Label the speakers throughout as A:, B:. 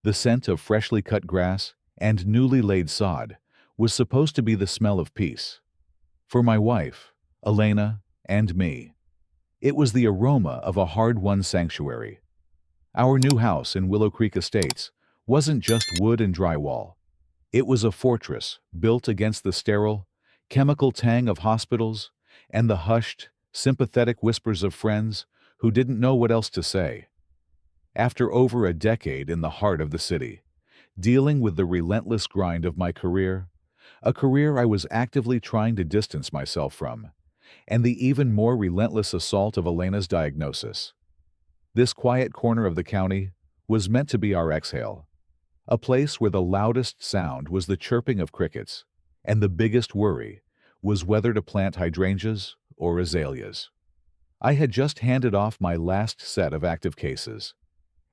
A: The scent of freshly cut grass and newly laid sod was supposed to be the smell of peace. For my wife, Elena, and me, it was the aroma of a hard-won sanctuary. Our new house in Willow Creek Estates wasn't just wood and drywall. It was a fortress built against the sterile, chemical tang of hospitals and the hushed, sympathetic whispers of friends who didn't know what else to say. After over a decade in the heart of the city, dealing with the relentless grind of my career, a career I was actively trying to distance myself from, and the even more relentless assault of Elena's diagnosis, this quiet corner of the county was meant to be our exhale, a place where the loudest sound was the chirping of crickets, and the biggest worry was whether to plant hydrangeas or azaleas. I had just handed off my last set of active cases,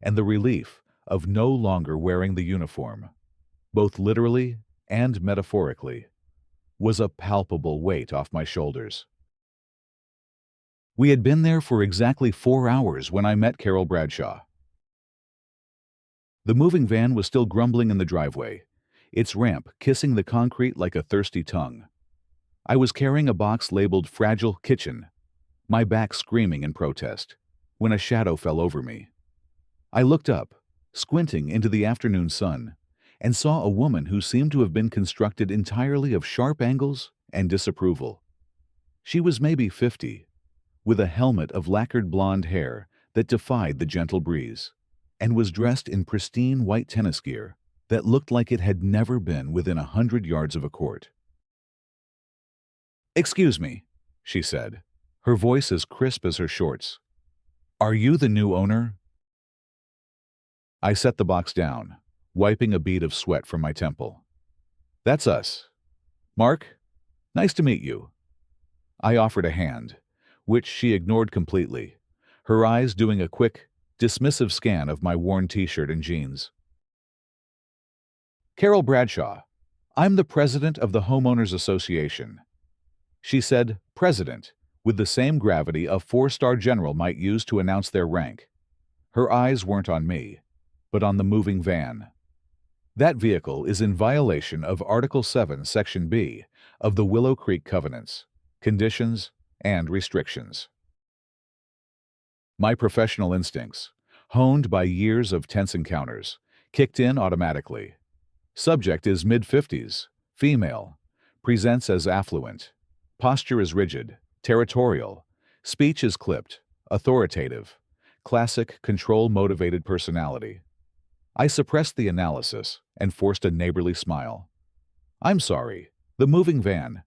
A: and the relief of no longer wearing the uniform, both literally and metaphorically, was a palpable weight off my shoulders. We had been there for exactly 4 hours when I met Carol Bradshaw. The moving van was still grumbling in the driveway, its ramp kissing the concrete like a thirsty tongue. I was carrying a box labeled Fragile Kitchen, my back screaming in protest, when a shadow fell over me. I looked up, squinting into the afternoon sun, and saw a woman who seemed to have been constructed entirely of sharp angles and disapproval. She was maybe 50, with a helmet of lacquered blonde hair that defied the gentle breeze, and was dressed in pristine white tennis gear that looked like it had never been within 100 yards of a court. "Excuse me," she said, her voice as crisp as her shorts. "Are you the new owner?" I set the box down, wiping a bead of sweat from my temple. "That's us. Mark, nice to meet you." I offered a hand, which she ignored completely, her eyes doing a quick, dismissive scan of my worn t-shirt and jeans. "Carol Bradshaw. I'm the president of the Homeowners Association." She said president with the same gravity a 4-star general might use to announce their rank. Her eyes weren't on me, but on the moving van. That vehicle is in violation of Article 7, Section B of the Willow Creek Covenants, Conditions, and Restrictions. My professional instincts, honed by years of tense encounters, kicked in automatically. Subject is mid-50s, female, presents as affluent, posture is rigid, territorial, speech is clipped, authoritative, classic control-motivated personality. I suppressed the analysis and forced a neighborly smile. "I'm sorry, the moving van."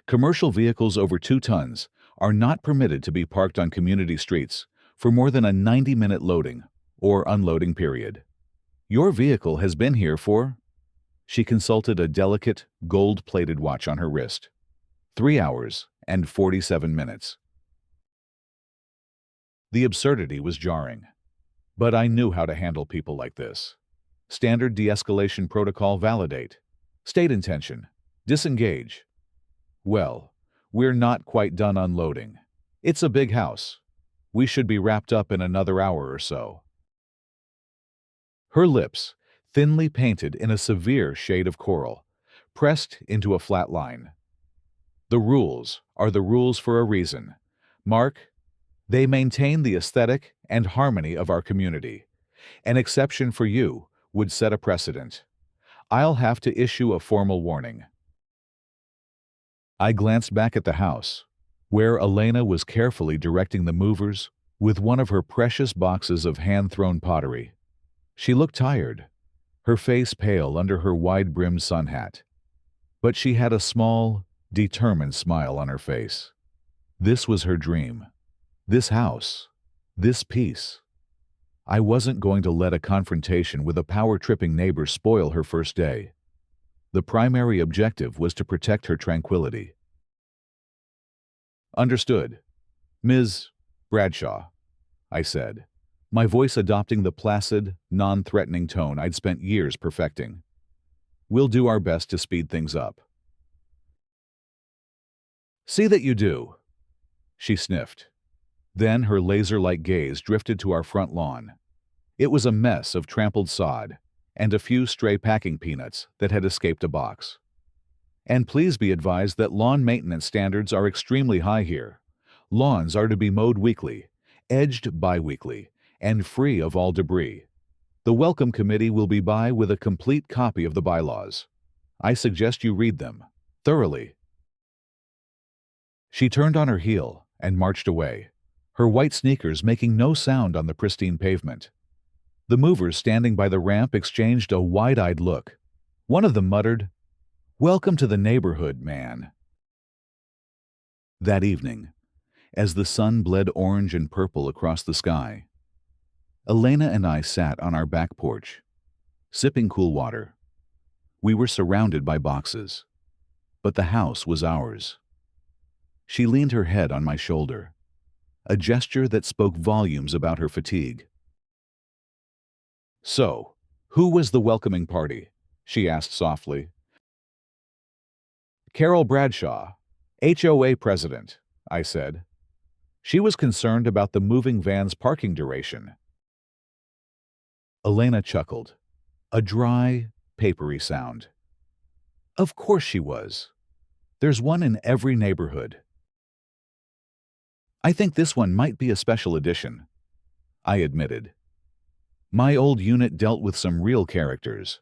A: Commercial vehicles over 2 tons are not permitted to be parked on community streets for more than a 90-minute loading or unloading period. "Your vehicle has been here for—" She consulted a delicate, gold-plated watch on her wrist. 3 hours and 47 minutes. The absurdity was jarring. But I knew how to handle people like this. Standard de-escalation protocol: validate, state intention, disengage. "Well, we're not quite done unloading. It's a big house. We should be wrapped up in another hour or so." Her lips, thinly painted in a severe shade of coral, pressed into a flat line. "The rules are the rules for a reason, Mark. They maintain the aesthetic and harmony of our community. An exception for you would set a precedent. I'll have to issue a formal warning." I glanced back at the house, where Elena was carefully directing the movers with one of her precious boxes of hand-thrown pottery. She looked tired, her face pale under her wide-brimmed sun hat. But she had a small, determined smile on her face. This was her dream. This house. This peace. I wasn't going to let a confrontation with a power-tripping neighbor spoil her first day. The primary objective was to protect her tranquility. "Understood, Ms. Bradshaw," I said, my voice adopting the placid, non-threatening tone I'd spent years perfecting. "We'll do our best to speed things up." "See that you do," she sniffed. Then her laser-like gaze drifted to our front lawn. It was a mess of trampled sod and a few stray packing peanuts that had escaped a box. And please be advised that lawn maintenance standards are extremely high here. Lawns are to be mowed weekly, edged bi-weekly, and free of all debris. The welcome committee will be by with a complete copy of the bylaws. I suggest you read them thoroughly. She turned on her heel and marched away, her white sneakers making no sound on the pristine pavement. The movers standing by the ramp exchanged a wide-eyed look. One of them muttered, "Welcome to the neighborhood, man." That evening, as the sun bled orange and purple across the sky, Elena and I sat on our back porch, sipping cool water. We were surrounded by boxes, but the house was ours. She leaned her head on my shoulder, a gesture that spoke volumes about her fatigue. "So, who was the welcoming party?" she asked softly. "Carol Bradshaw, HOA president," I said. She was concerned about the moving van's parking duration. Elena chuckled, a dry, papery sound. "Of course she was. There's one in every neighborhood." "I think this one might be a special edition," I admitted. "My old unit dealt with some real characters,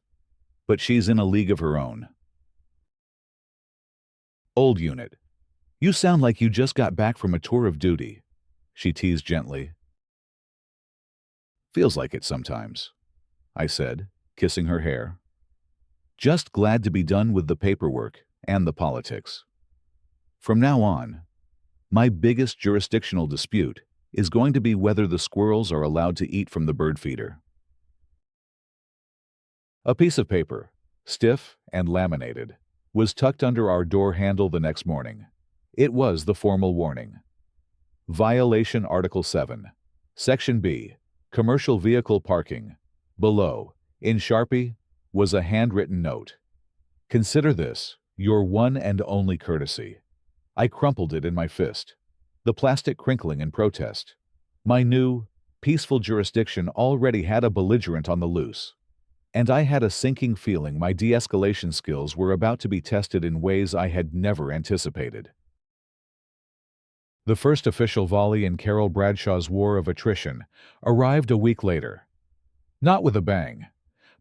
A: but she's in a league of her own." "Old unit. You sound like you just got back from a tour of duty," she teased gently. "Feels like it sometimes," I said, kissing her hair. "Just glad to be done with the paperwork and the politics. From now on, my biggest jurisdictional dispute is going to be whether the squirrels are allowed to eat from the bird feeder." A piece of paper, stiff and laminated, was tucked under our door handle the next morning. It was the formal warning. Violation Article 7, Section B, Commercial Vehicle Parking. Below, in Sharpie, was a handwritten note. "Consider this your one and only courtesy." I crumpled it in my fist, the plastic crinkling in protest. My new, peaceful jurisdiction already had a belligerent on the loose, and I had a sinking feeling my de-escalation skills were about to be tested in ways I had never anticipated. The first official volley in Carol Bradshaw's war of attrition arrived a week later. Not with a bang,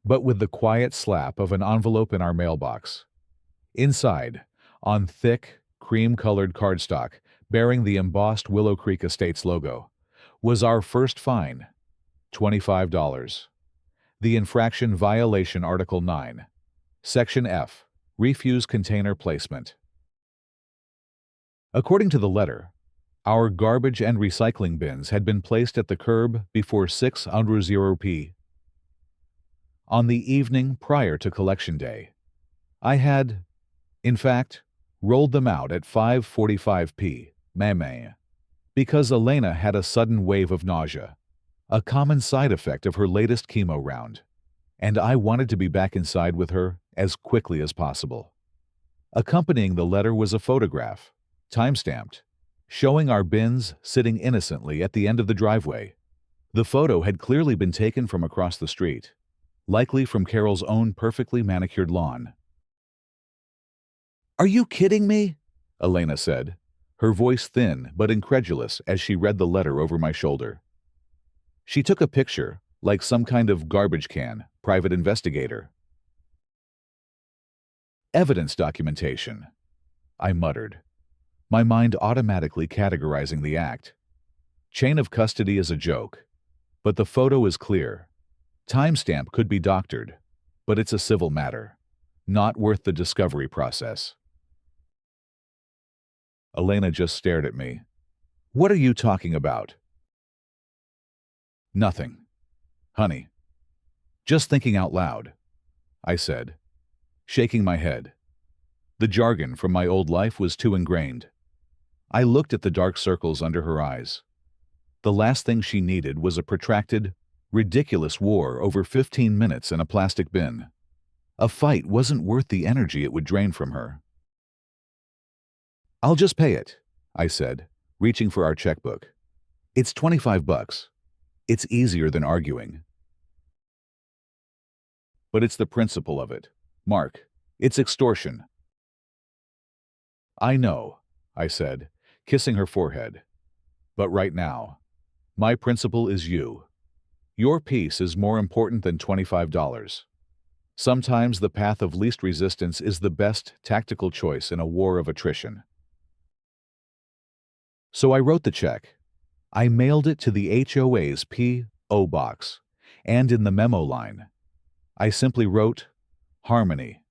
A: but with the quiet slap of an envelope in our mailbox. Inside, on thick, cream-colored cardstock bearing the embossed Willow Creek Estates logo, was our first fine, $25. The infraction violation Article 9, Section F, Refuse Container Placement. According to the letter, our garbage and recycling bins had been placed at the curb before 6:00 p. on the evening prior to Collection Day. I had, in fact, rolled them out at 5:45 p. because Elena had a sudden wave of nausea, a common side effect of her latest chemo round, and I wanted to be back inside with her as quickly as possible. Accompanying the letter was a photograph, time-stamped, showing our bins sitting innocently at the end of the driveway. The photo had clearly been taken from across the street, likely from Carol's own perfectly manicured lawn. "Are you kidding me?" Elena said, her voice thin but incredulous as she read the letter over my shoulder. She took a picture, like some kind of garbage can, private investigator. "Evidence documentation," I muttered, my mind automatically categorizing the act. Chain of custody is a joke, but the photo is clear. Timestamp could be doctored, but it's a civil matter, not worth the discovery process. Elena just stared at me. "What are you talking about?" "Nothing, honey. Just thinking out loud," I said, shaking my head. The jargon from my old life was too ingrained. I looked at the dark circles under her eyes. The last thing she needed was a protracted, ridiculous war over 15 minutes in a plastic bin. A fight wasn't worth the energy it would drain from her. "I'll just pay it," I said, reaching for our checkbook. "It's $25. It's easier than arguing." But it's the principle of it. Mark, it's extortion. I know, I said, kissing her forehead. But right now, my principle is you. Your peace is more important than $25. Sometimes the path of least resistance is the best tactical choice in a war of attrition. So I wrote the check. I mailed it to the HOA's P.O. box, and in the memo line, I simply wrote, Harmony.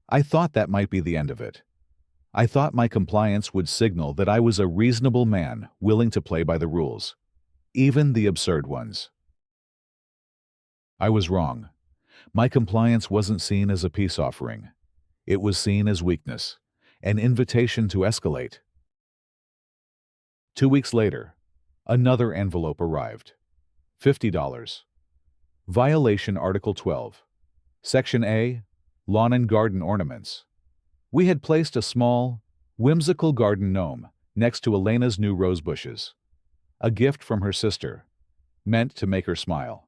A: I thought that might be the end of it. I thought my compliance would signal that I was a reasonable man willing to play by the rules, even the absurd ones. I was wrong. My compliance wasn't seen as a peace offering. It was seen as weakness, an invitation to escalate. 2 weeks later, another envelope arrived. $50. Violation Article 12. Section A, Lawn and Garden Ornaments. We had placed a small, whimsical garden gnome next to Elena's new rose bushes. A gift from her sister, meant to make her smile.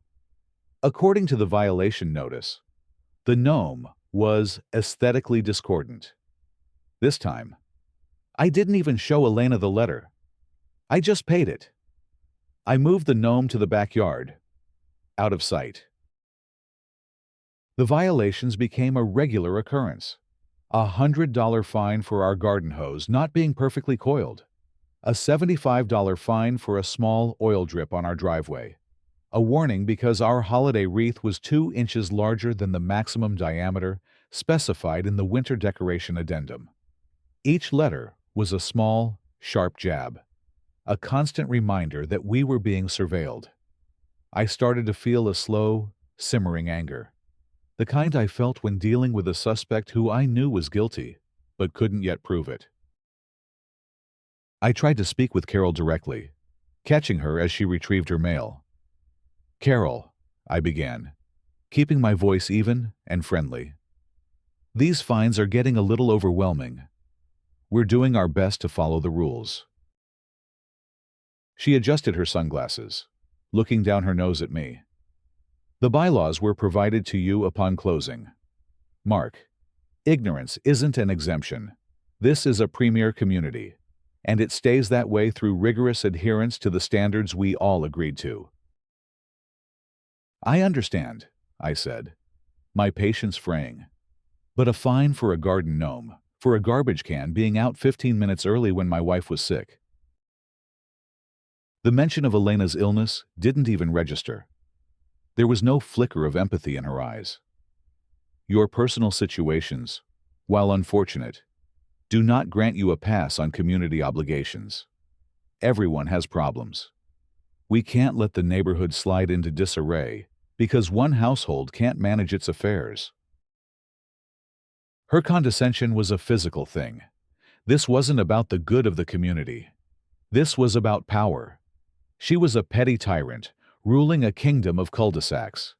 A: According to the violation notice, the gnome was aesthetically discordant. This time, I didn't even show Elena the letter. I just paid it. I moved the gnome to the backyard, out of sight. The violations became a regular occurrence. A $100 fine for our garden hose not being perfectly coiled. A $75 fine for a small oil drip on our driveway. A warning because our holiday wreath was 2 inches larger than the maximum diameter specified in the winter decoration addendum. Each letter was a small, sharp jab, a constant reminder that we were being surveilled. I started to feel a slow, simmering anger, the kind I felt when dealing with a suspect who I knew was guilty, but couldn't yet prove it. I tried to speak with Carol directly, catching her as she retrieved her mail. Carol, I began, keeping my voice even and friendly. These fines are getting a little overwhelming. We're doing our best to follow the rules. She adjusted her sunglasses, looking down her nose at me. The bylaws were provided to you upon closing. Mark, ignorance isn't an exemption. This is a premier community, and it stays that way through rigorous adherence to the standards we all agreed to. I understand, I said, my patience fraying. But a fine for a garden gnome, for a garbage can being out 15 minutes early when my wife was sick. The mention of Elena's illness didn't even register. There was no flicker of empathy in her eyes. Your personal situations, while unfortunate, do not grant you a pass on community obligations. Everyone has problems. We can't let the neighborhood slide into disarray because one household can't manage its affairs. Her condescension was a physical thing. This wasn't about the good of the community. This was about power. She was a petty tyrant, ruling a kingdom of cul-de-sacs.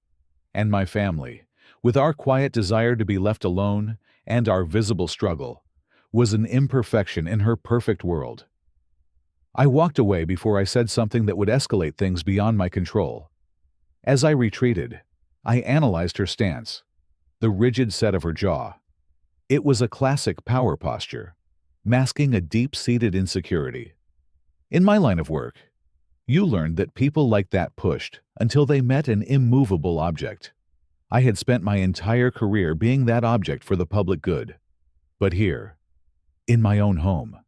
A: And my family, with our quiet desire to be left alone and our visible struggle, was an imperfection in her perfect world. I walked away before I said something that would escalate things beyond my control. As I retreated, I analyzed her stance, the rigid set of her jaw. It was a classic power posture, masking a deep-seated insecurity. In my line of work, you learned that people like that pushed until they met an immovable object. I had spent my entire career being that object for the public good. But here, in my own home,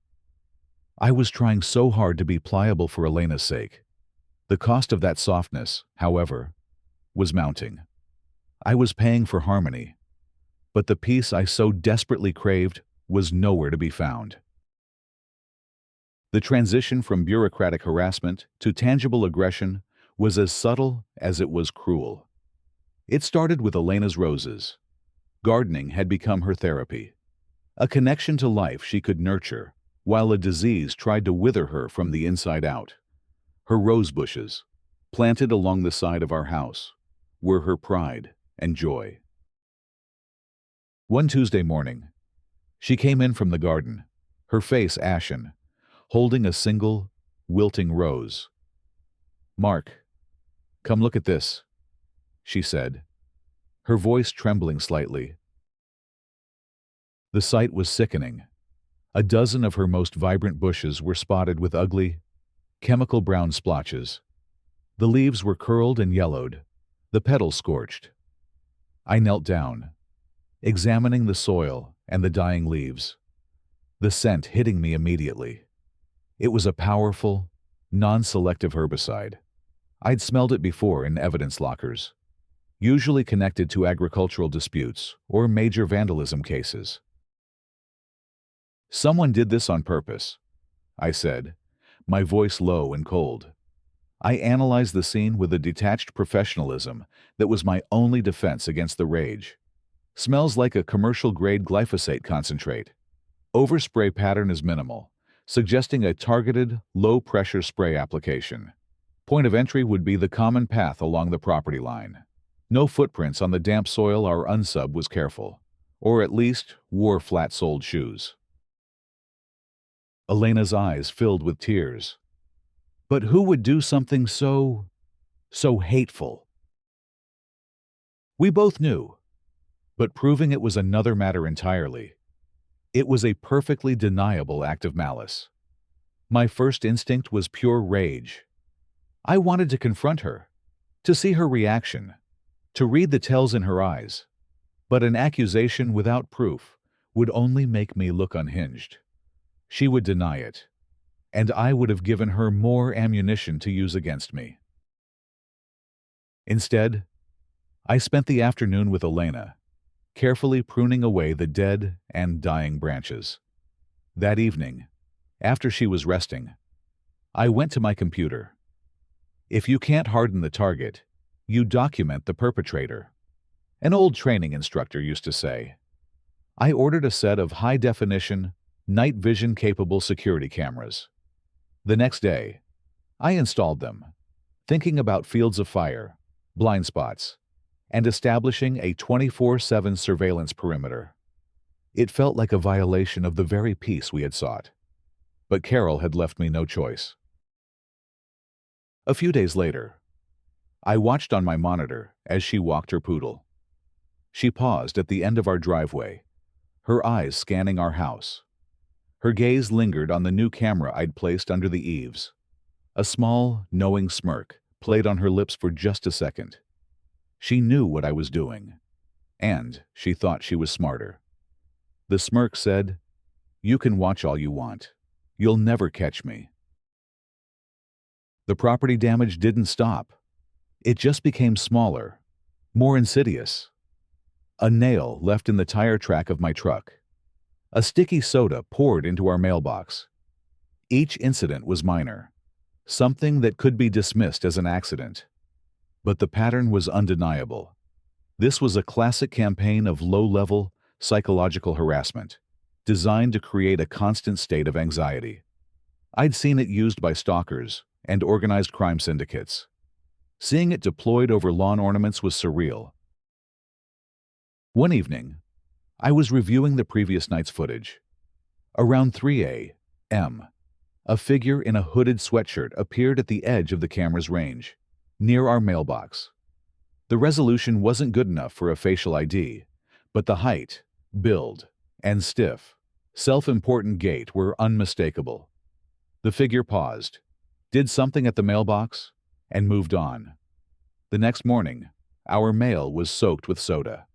A: I was trying so hard to be pliable for Elena's sake. The cost of that softness, however, was mounting. I was paying for harmony, but the peace I so desperately craved was nowhere to be found. The transition from bureaucratic harassment to tangible aggression was as subtle as it was cruel. It started with Elena's roses. Gardening had become her therapy, a connection to life she could nurture, while a disease tried to wither her from the inside out. Her rose bushes, planted along the side of our house, were her pride and joy. One Tuesday morning, she came in from the garden, her face ashen, holding a single, wilting rose. "Mark, come look at this," she said. her voice trembling slightly. The sight was sickening. A dozen of her most vibrant bushes were spotted with ugly, chemical brown splotches. The leaves were curled and yellowed, the petals scorched. I knelt down, examining the soil and the dying leaves, the scent hitting me immediately. It was a powerful, non-selective herbicide. I'd smelled it before in evidence lockers, usually connected to agricultural disputes or major vandalism cases. "Someone did this on purpose," I said, my voice low and cold. I analyzed the scene with a detached professionalism that was my only defense against the rage. "Smells like a commercial-grade glyphosate concentrate. Overspray pattern is minimal, suggesting a targeted, low-pressure spray application. Point of entry would be the common path along the property line. No footprints on the damp soil. Our unsub was careful, or at least wore flat-soled shoes." Elena's eyes filled with tears. "But who would do something so hateful?" We both knew, but proving it was another matter entirely. It was a perfectly deniable act of malice. My first instinct was pure rage. I wanted to confront her, to see her reaction, to read the tells in her eyes. But an accusation without proof would only make me look unhinged. She would deny it, and I would have given her more ammunition to use against me. Instead, I spent the afternoon with Elena, carefully pruning away the dead and dying branches. That evening, after she was resting, I went to my computer. If you can't harden the target, you document the perpetrator. An old training instructor used to say. I ordered a set of high-definition, night vision-capable security cameras. The next day, I installed them, thinking about fields of fire, blind spots, and establishing a 24/7 surveillance perimeter. It felt like a violation of the very peace we had sought. But Carol had left me no choice. A few days later, I watched on my monitor as she walked her poodle. She paused at the end of our driveway, her eyes scanning our house. Her gaze lingered on the new camera I'd placed under the eaves. A small, knowing smirk played on her lips for just a second. She knew what I was doing, and she thought she was smarter. The smirk said, "You can watch all you want. You'll never catch me." The property damage didn't stop. It just became smaller, more insidious. A nail left in the tire track of my truck. A sticky soda poured into our mailbox. Each incident was minor, something that could be dismissed as an accident. But the pattern was undeniable. This was a classic campaign of low-level, psychological harassment, designed to create a constant state of anxiety. I'd seen it used by stalkers and organized crime syndicates. Seeing it deployed over lawn ornaments was surreal. One evening, I was reviewing the previous night's footage. Around 3 a.m., a figure in a hooded sweatshirt appeared at the edge of the camera's range, near our mailbox. The resolution wasn't good enough for a facial ID, but the height, build, and stiff, self-important gait were unmistakable. The figure paused, did something at the mailbox, and moved on. The next morning, our mail was soaked with soda.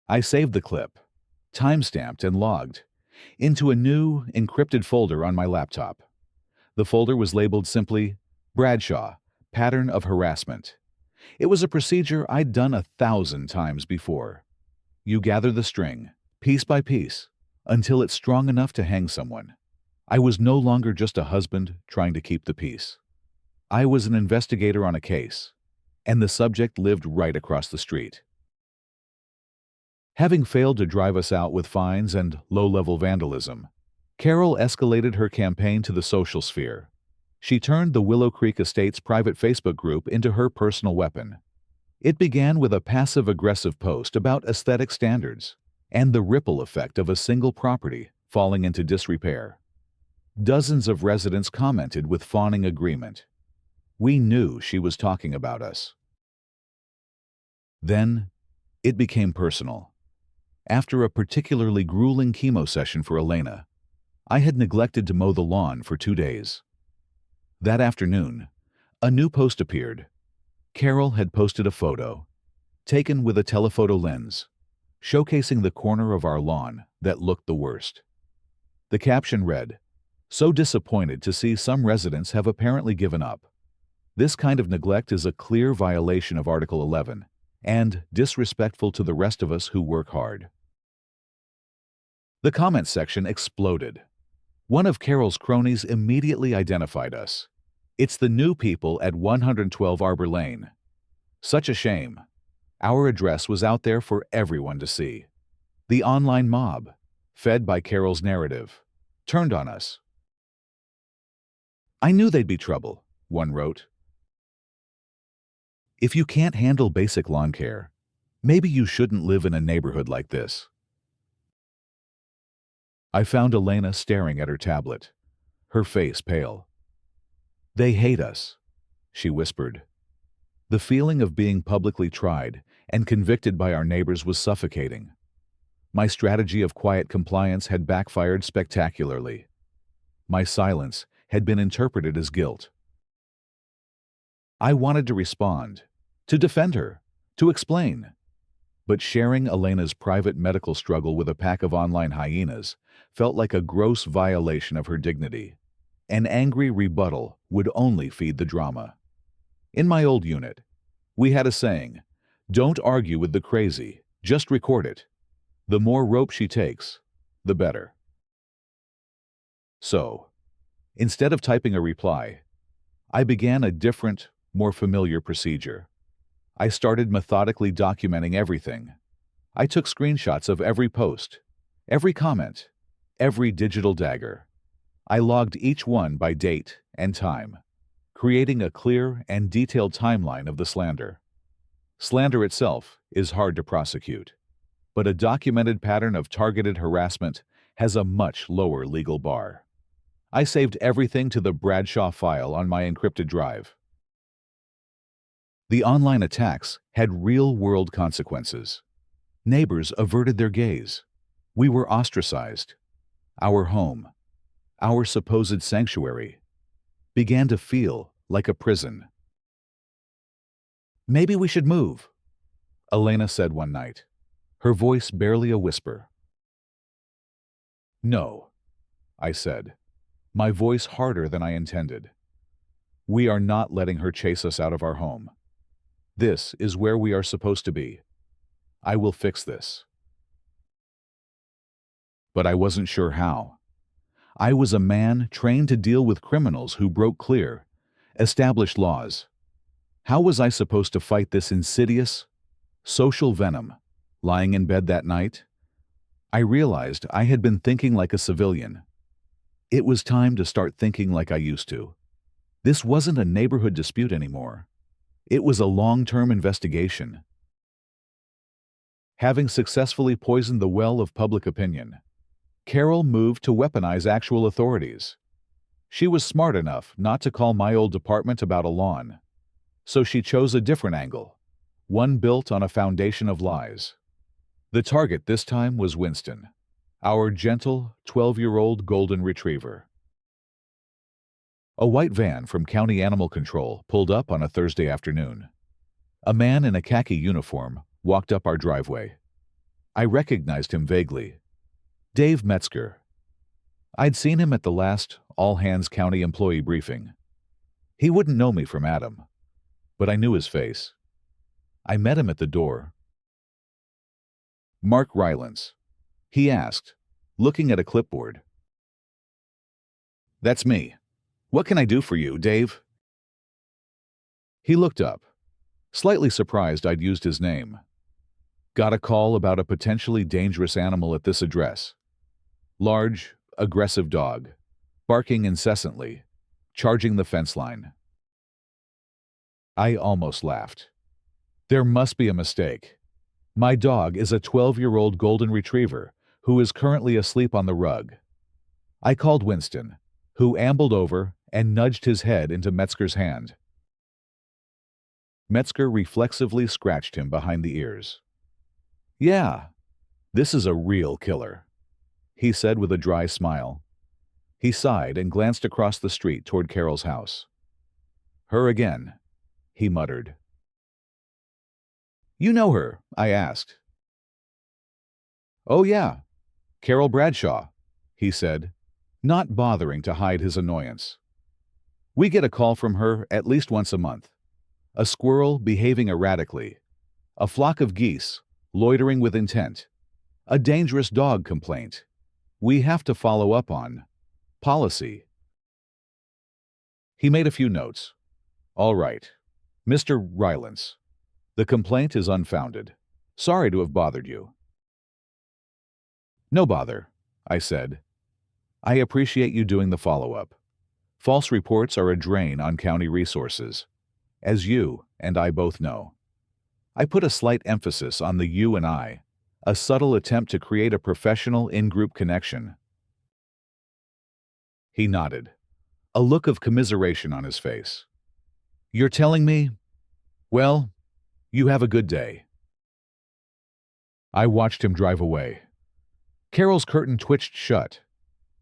A: I saved the clip, time-stamped and logged, into a new, encrypted folder on my laptop. The folder was labeled simply, Bradshaw, Pattern of Harassment. It was a procedure I'd done 1,000 times before. You gather the string, piece by piece, until it's strong enough to hang someone. I was no longer just a husband trying to keep the peace. I was an investigator on a case, and the subject lived right across the street. Having failed to drive us out with fines and low-level vandalism, Carol escalated her campaign to the social sphere. She turned the Willow Creek Estates private Facebook group into her personal weapon. It began with a passive-aggressive post about aesthetic standards and the ripple effect of a single property falling into disrepair. Dozens of residents commented with fawning agreement. We knew she was talking about us. Then, it became personal. After a particularly grueling chemo session for Elena, I had neglected to mow the lawn for 2 days. That afternoon, a new post appeared. Carol had posted a photo, taken with a telephoto lens, showcasing the corner of our lawn that looked the worst. The caption read, "So disappointed to see some residents have apparently given up. This kind of neglect is a clear violation of Article 11 and disrespectful to the rest of us who work hard." The comment section exploded. One of Carol's cronies immediately identified us. "It's the new people at 112 Arbor Lane." Such a shame. Our address was out there for everyone to see. The online mob, fed by Carol's narrative, turned on us. "I knew they'd be trouble," one wrote. "If you can't handle basic lawn care, maybe you shouldn't live in a neighborhood like this." I found Elena staring at her tablet, her face pale. "They hate us," she whispered. The feeling of being publicly tried and convicted by our neighbors was suffocating. My strategy of quiet compliance had backfired spectacularly. My silence had been interpreted as guilt. I wanted to respond, to defend her, to explain. But sharing Elena's private medical struggle with a pack of online hyenas felt like a gross violation of her dignity. An angry rebuttal would only feed the drama. In my old unit, we had a saying, "Don't argue with the crazy, just record it. The more rope she takes, the better." So, instead of typing a reply, I began a different, more familiar procedure. I started methodically documenting everything. I took screenshots of every post, every comment, every digital dagger. I logged each one by date and time, creating a clear and detailed timeline of the slander. Slander itself is hard to prosecute, but a documented pattern of targeted harassment has a much lower legal bar. I saved everything to the Bradshaw file on my encrypted drive. The online attacks had real-world consequences. Neighbors averted their gaze. We were ostracized. Our home, our supposed sanctuary, began to feel like a prison. "Maybe we should move," Elena said one night, her voice barely a whisper. "No," I said, my voice harder than I intended. "We are not letting her chase us out of our home. This is where we are supposed to be. I will fix this." But I wasn't sure how. I was a man trained to deal with criminals who broke clear, established laws. How was I supposed to fight this insidious, social venom, lying in bed that night? I realized I had been thinking like a civilian. It was time to start thinking like I used to. This wasn't a neighborhood dispute anymore. It was a long-term investigation. Having successfully poisoned the well of public opinion, Carol moved to weaponize actual authorities. She was smart enough not to call my old department about a lawn, so she chose a different angle, one built on a foundation of lies. The target this time was Winston, our gentle 12-year-old golden retriever. A white van from County Animal Control pulled up on a Thursday afternoon. A man in a khaki uniform walked up our driveway. I recognized him vaguely. Dave Metzger. I'd seen him at the last all-hands county employee briefing. He wouldn't know me from Adam, but I knew his face. I met him at the door. "Mark Rylance," he asked, looking at a clipboard. "That's me. What can I do for you, Dave?" He looked up, slightly surprised I'd used his name. "Got a call about a potentially dangerous animal at this address. Large, aggressive dog, barking incessantly, charging the fence line." I almost laughed. There must be a mistake. My dog is a 12-year-old golden retriever who is currently asleep on the rug. I called Winston, who ambled over and nudged his head into Metzger's hand. Metzger reflexively scratched him behind the ears. "Yeah, this is a real killer," he said with a dry smile. He sighed and glanced across the street toward Carol's house. "Her again," he muttered. "You know her?" I asked. "Oh yeah, Carol Bradshaw," he said, not bothering to hide his annoyance. "We get a call from her at least once a month. A squirrel behaving erratically, a flock of geese loitering with intent, a dangerous dog complaint. We have to follow up on policy." He made a few notes. "All right, Mr. Rylance, the complaint is unfounded. Sorry to have bothered you." "No bother," I said. "I appreciate you doing the follow-up. False reports are a drain on county resources, as you and I both know." I put a slight emphasis on the you and I, a subtle attempt to create a professional in-group connection. He nodded, a look of commiseration on his face. "You're telling me? Well, you have a good day." I watched him drive away. Carol's curtain twitched shut.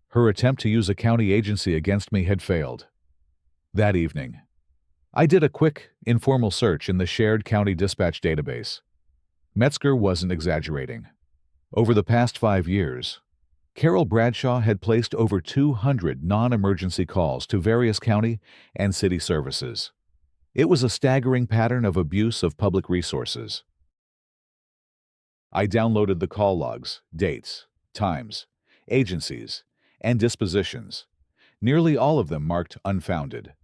A: Her attempt to use a county agency against me had failed. That evening, I did a quick, informal search in the shared county dispatch database. Metzger wasn't exaggerating. Over the past 5 years, Carol Bradshaw had placed over 200 non-emergency calls to various county and city services. It was a staggering pattern of abuse of public resources. I downloaded the call logs, dates, times, agencies, and dispositions, nearly all of them marked unfounded.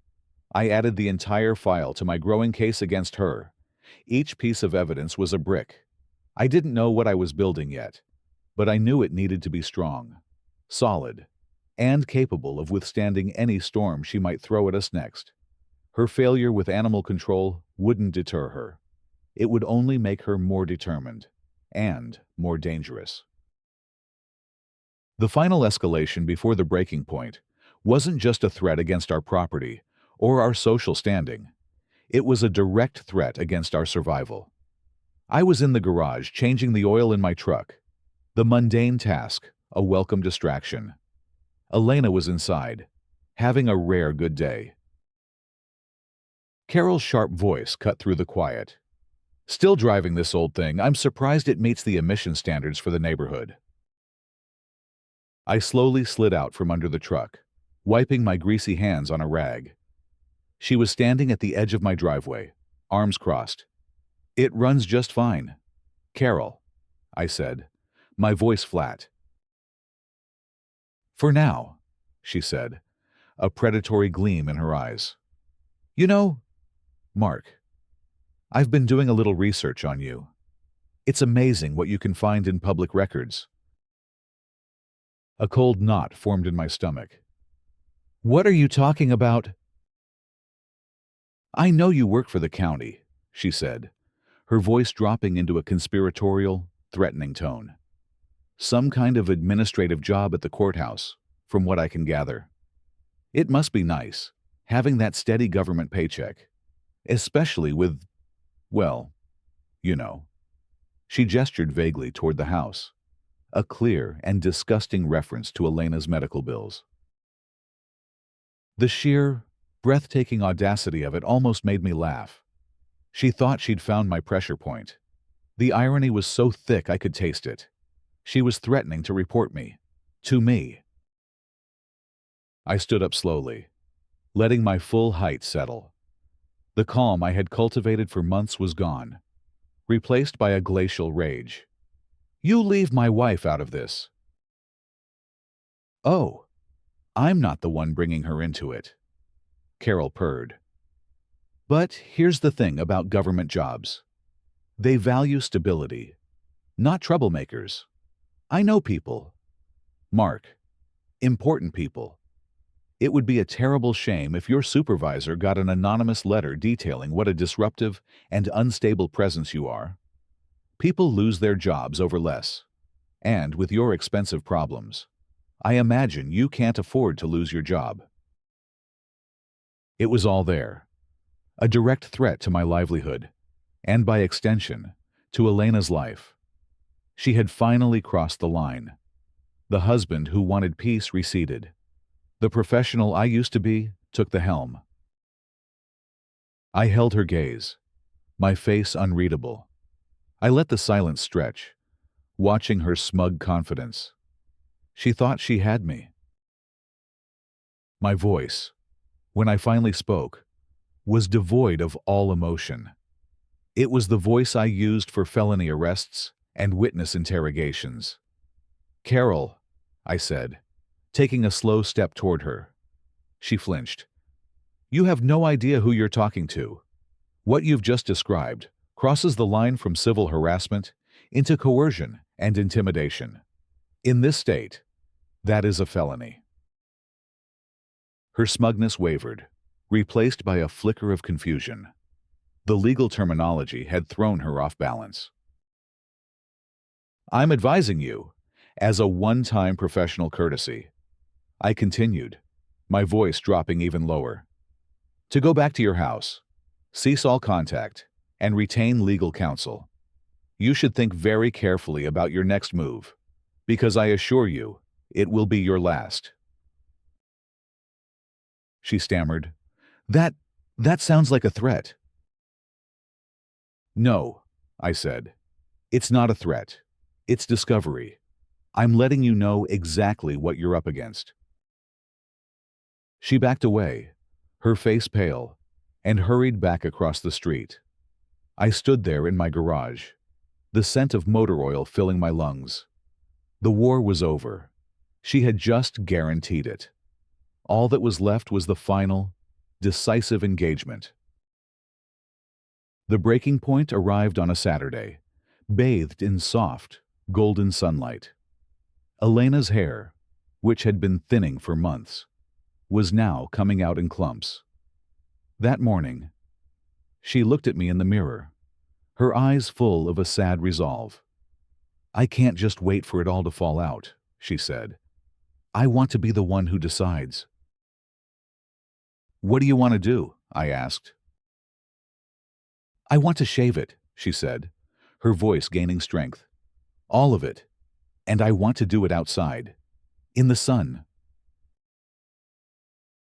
A: I added the entire file to my growing case against her. Each piece of evidence was a brick. I didn't know what I was building yet, but I knew it needed to be strong, solid, and capable of withstanding any storm she might throw at us next. Her failure with animal control wouldn't deter her. It would only make her more determined and more dangerous. The final escalation before the breaking point wasn't just a threat against our property or our social standing. It was a direct threat against our survival. I was in the garage changing the oil in my truck. The mundane task, a welcome distraction. Elena was inside, having a rare good day. Carol's sharp voice cut through the quiet. "Still driving this old thing. I'm surprised it meets the emission standards for the neighborhood." I slowly slid out from under the truck, wiping my greasy hands on a rag. She was standing at the edge of my driveway, arms crossed. "It runs just fine, Carol," I said, my voice flat. "For now," she said, a predatory gleam in her eyes. "You know, Mark, I've been doing a little research on you. It's amazing what you can find in public records." A cold knot formed in my stomach. "What are you talking about?" "I know you work for the county," she said, her voice dropping into a conspiratorial, threatening tone. "Some kind of administrative job at the courthouse, from what I can gather. It must be nice, having that steady government paycheck, especially with, well, you know." She gestured vaguely toward the house, a clear and disgusting reference to Elena's medical bills. The sheer, breathtaking audacity of it almost made me laugh. She thought she'd found my pressure point. The irony was so thick I could taste it. She was threatening to report me. To me. I stood up slowly, letting my full height settle. The calm I had cultivated for months was gone, replaced by a glacial rage. "You leave my wife out of this." "Oh, I'm not the one bringing her into it," Carol purred. "But here's the thing about government jobs. They value stability, not troublemakers. I know people. Mark, important people. It would be a terrible shame if your supervisor got an anonymous letter detailing what a disruptive and unstable presence you are. People lose their jobs over less. And with your expensive problems, I imagine you can't afford to lose your job." It was all there. a direct threat to my livelihood, and by extension, to Elena's life. She had finally crossed the line. The husband who wanted peace receded. The professional I used to be took the helm. I held her gaze, my face unreadable. I let the silence stretch, watching her smug confidence. She thought she had me. My voice, when I finally spoke, was devoid of all emotion. It was the voice I used for felony arrests and witness interrogations. "Carol," I said, taking a slow step toward her. She flinched. "You have no idea who you're talking to. What you've just described crosses the line from civil harassment into coercion and intimidation. In this state, that is a felony." Her smugness wavered, replaced by a flicker of confusion. The legal terminology had thrown her off balance. "I'm advising you, as a one-time professional courtesy," I continued, my voice dropping even lower, "to go back to your house, cease all contact, and retain legal counsel. You should think very carefully about your next move, because I assure you, it will be your last." She stammered, That sounds like a threat." "No," I said. "It's not a threat. It's discovery. I'm letting you know exactly what you're up against." She backed away, her face pale, and hurried back across the street. I stood there in my garage, the scent of motor oil filling my lungs. The war was over. She had just guaranteed it. All that was left was the final, decisive engagement. The breaking point arrived on a Saturday, bathed in soft, golden sunlight. Elena's hair, which had been thinning for months, was now coming out in clumps. That morning, she looked at me in the mirror, her eyes full of a sad resolve. "I can't just wait for it all to fall out," she said. "I want to be the one who decides." "What do you want to do?" I asked. "I want to shave it," she said, her voice gaining strength. "All of it. And I want to do it outside, in the sun."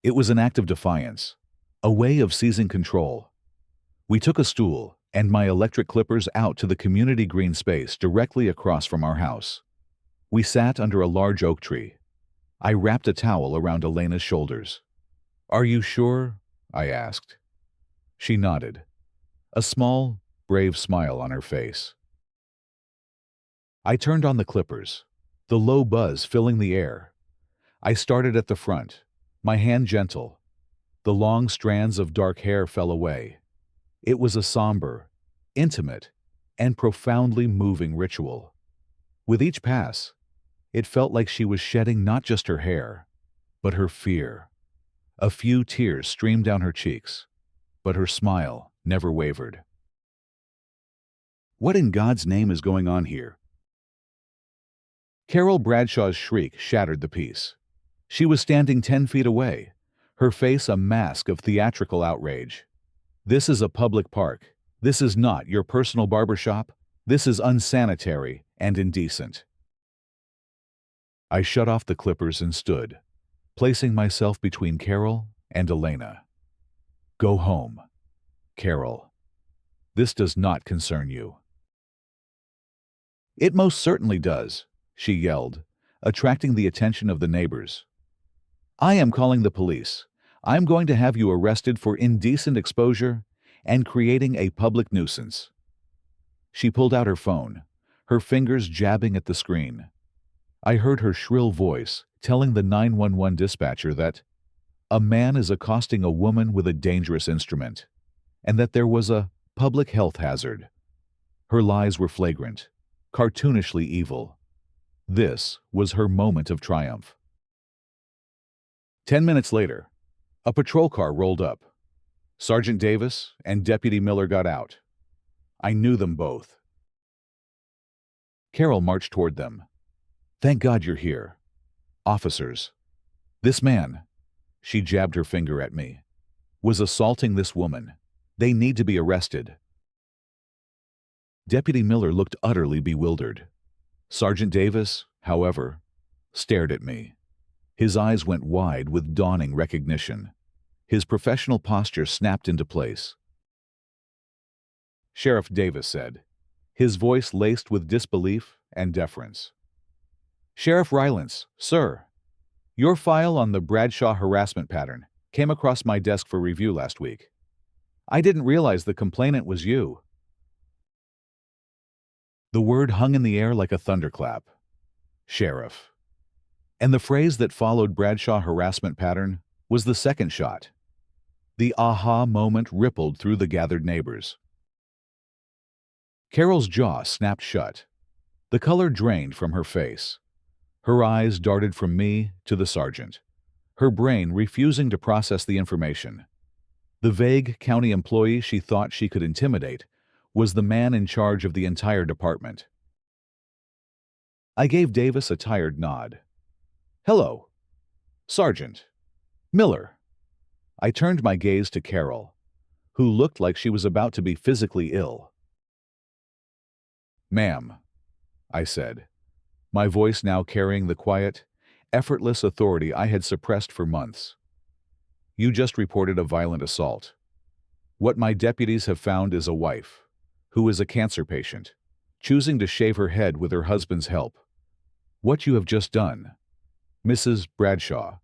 A: It was an act of defiance, a way of seizing control. We took a stool and my electric clippers out to the community green space directly across from our house. We sat under a large oak tree. I wrapped a towel around Elena's shoulders. "Are you sure?" I asked. She nodded, a small, brave smile on her face. I turned on the clippers, the low buzz filling the air. I started at the front, my hand gentle. The long strands of dark hair fell away. It was a somber, intimate, and profoundly moving ritual. With each pass, it felt like she was shedding not just her hair, but her fear. A few tears streamed down her cheeks, but her smile never wavered. "What in God's name is going on here?" Carol Bradshaw's shriek shattered the peace. She was standing 10 feet away, her face a mask of theatrical outrage. "This is a public park. This is not your personal barbershop. This is unsanitary and indecent." I shut off the clippers and stood, placing myself between Carol and Elena. "Go home, Carol. This does not concern you." "It most certainly does," she yelled, attracting the attention of the neighbors. "I am calling the police. I'm going to have you arrested for indecent exposure and creating a public nuisance." She pulled out her phone, her fingers jabbing at the screen. I heard her shrill voice telling the 911 dispatcher that a man is accosting a woman with a dangerous instrument, and that there was a public health hazard. Her lies were flagrant, cartoonishly evil. This was her moment of triumph. 10 minutes later, a patrol car rolled up. Sergeant Davis and Deputy Miller got out. I knew them both. Carol marched toward them. "Thank God you're here. Officers, this man," she jabbed her finger at me, "was assaulting this woman. They need to be arrested." Deputy Miller looked utterly bewildered. Sergeant Davis, however, stared at me. His eyes went wide with dawning recognition. His professional posture snapped into place. "Sheriff Davis said," his voice laced with disbelief and deference. "Sheriff Rylance, sir, your file on the Bradshaw harassment pattern came across my desk for review last week. I didn't realize the complainant was you." The word hung in the air like a thunderclap. Sheriff. And the phrase that followed Bradshaw harassment pattern was the second shot. The aha moment rippled through the gathered neighbors. Carol's jaw snapped shut. The color drained from her face. Her eyes darted from me to the sergeant, her brain refusing to process the information. The vague county employee she thought she could intimidate was the man in charge of the entire department. I gave Davis a tired nod. "Hello, Sergeant Miller." I turned my gaze to Carol, who looked like she was about to be physically ill. "Ma'am," I said, my voice now carrying the quiet, effortless authority I had suppressed for months. "You just reported a violent assault. What my deputies have found is a wife, who is a cancer patient, choosing to shave her head with her husband's help. What you have just done, Mrs. Bradshaw,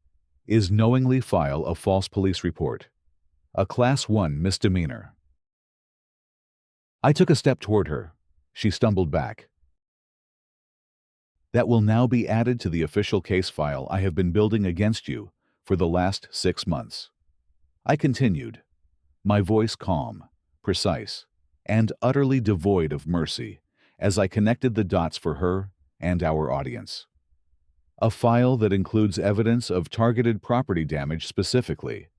A: is knowingly file a false police report, a Class 1 misdemeanor." I took a step toward her. She stumbled back. "That will now be added to the official case file I have been building against you for the last 6 months." I continued, my voice calm, precise, and utterly devoid of mercy as I connected the dots for her and our audience. "A file that includes evidence of targeted property damage, specifically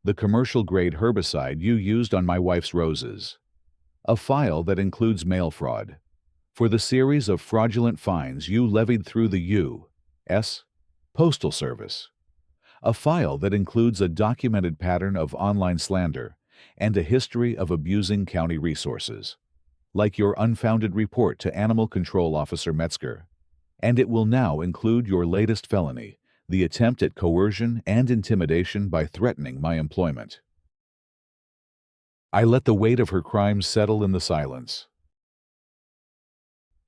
A: the commercial-grade herbicide you used on my wife's roses. A file that includes mail fraud for the series of fraudulent fines you levied through the U.S. Postal Service. A file that includes a documented pattern of online slander and a history of abusing county resources, like your unfounded report to Animal Control Officer Metzger. And it will now include your latest felony, the attempt at coercion and intimidation by threatening my employment." I let the weight of her crimes settle in the silence.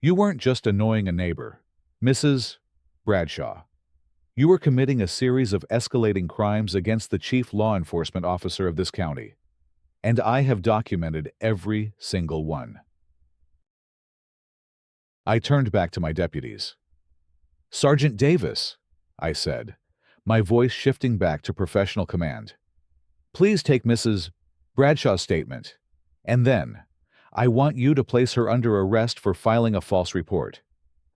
A: "You weren't just annoying a neighbor, Mrs. Bradshaw. You were committing a series of escalating crimes against the chief law enforcement officer of this county, and I have documented every single one." I turned back to my deputies. "Sergeant Davis," I said, my voice shifting back to professional command, "please take Mrs. Bradshaw's statement, and then I want you to place her under arrest for filing a false report.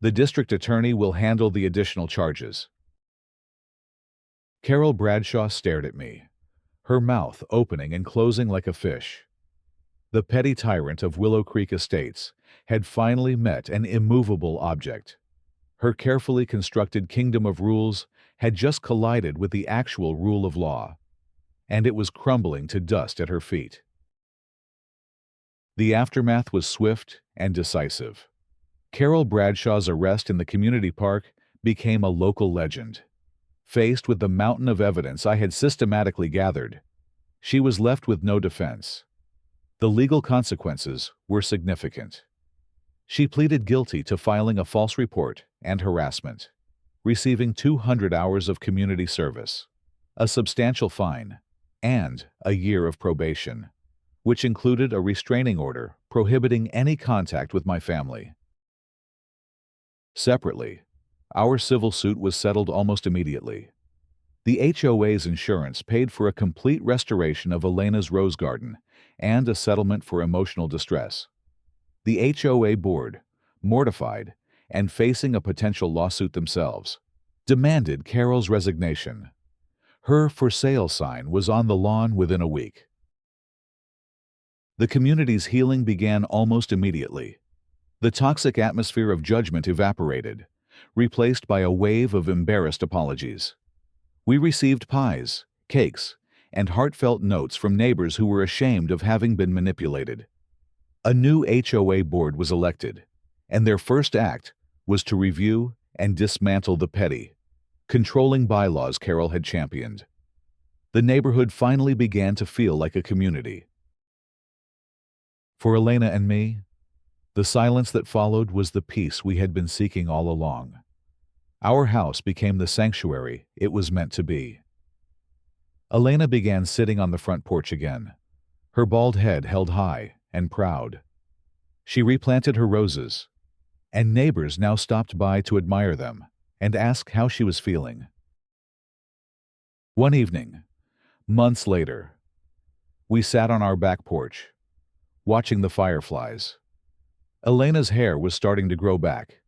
A: The district attorney will handle the additional charges." Carol Bradshaw stared at me, her mouth opening and closing like a fish. The petty tyrant of Willow Creek Estates had finally met an immovable object. Her carefully constructed kingdom of rules had just collided with the actual rule of law, and it was crumbling to dust at her feet. The aftermath was swift and decisive. Carol Bradshaw's arrest in the community park became a local legend. Faced with the mountain of evidence I had systematically gathered, she was left with no defense. The legal consequences were significant. She pleaded guilty to filing a false report and harassment, receiving 200 hours of community service, a substantial fine, and a year of probation, which included a restraining order prohibiting any contact with my family. Separately, our civil suit was settled almost immediately. The HOA's insurance paid for a complete restoration of Elena's rose garden and a settlement for emotional distress. The HOA board, mortified and facing a potential lawsuit themselves, demanded Carol's resignation. Her for sale sign was on the lawn within a week. The community's healing began almost immediately. The toxic atmosphere of judgment evaporated, replaced by a wave of embarrassed apologies. We received pies, cakes, and heartfelt notes from neighbors who were ashamed of having been manipulated. A new HOA board was elected, and their first act was to review and dismantle the petty, controlling bylaws Carol had championed. The neighborhood finally began to feel like a community. For Elena and me, the silence that followed was the peace we had been seeking all along. Our house became the sanctuary it was meant to be. Elena began sitting on the front porch again, her bald head held high and proud. She replanted her roses, and neighbors now stopped by to admire them and ask how she was feeling. One evening, months later, we sat on our back porch, watching the fireflies. Elena's hair was starting to grow back,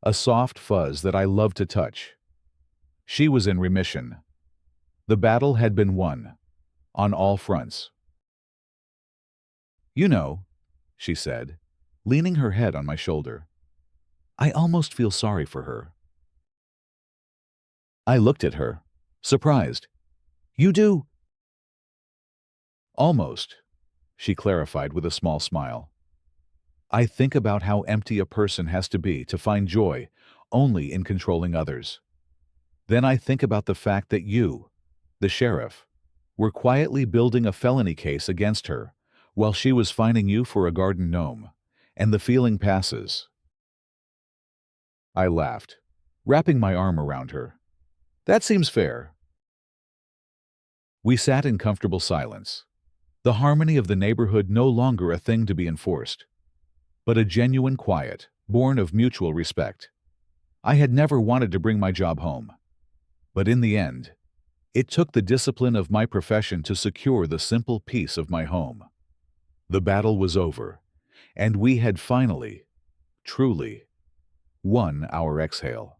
A: a soft fuzz that I loved to touch. She was in remission. The battle had been won, on all fronts. "You know," she said, leaning her head on my shoulder, "I almost feel sorry for her." I looked at her, surprised. "You do?" "Almost," she clarified with a small smile. "I think about how empty a person has to be to find joy only in controlling others. Then I think about the fact that you, the sheriff, were quietly building a felony case against her while she was fining you for a garden gnome, and the feeling passes." I laughed, wrapping my arm around her. "That seems fair." We sat in comfortable silence, the harmony of the neighborhood no longer a thing to be enforced, but a genuine quiet, born of mutual respect. I had never wanted to bring my job home, but in the end, it took the discipline of my profession to secure the simple peace of my home. The battle was over, and we had finally, truly, won our exhale.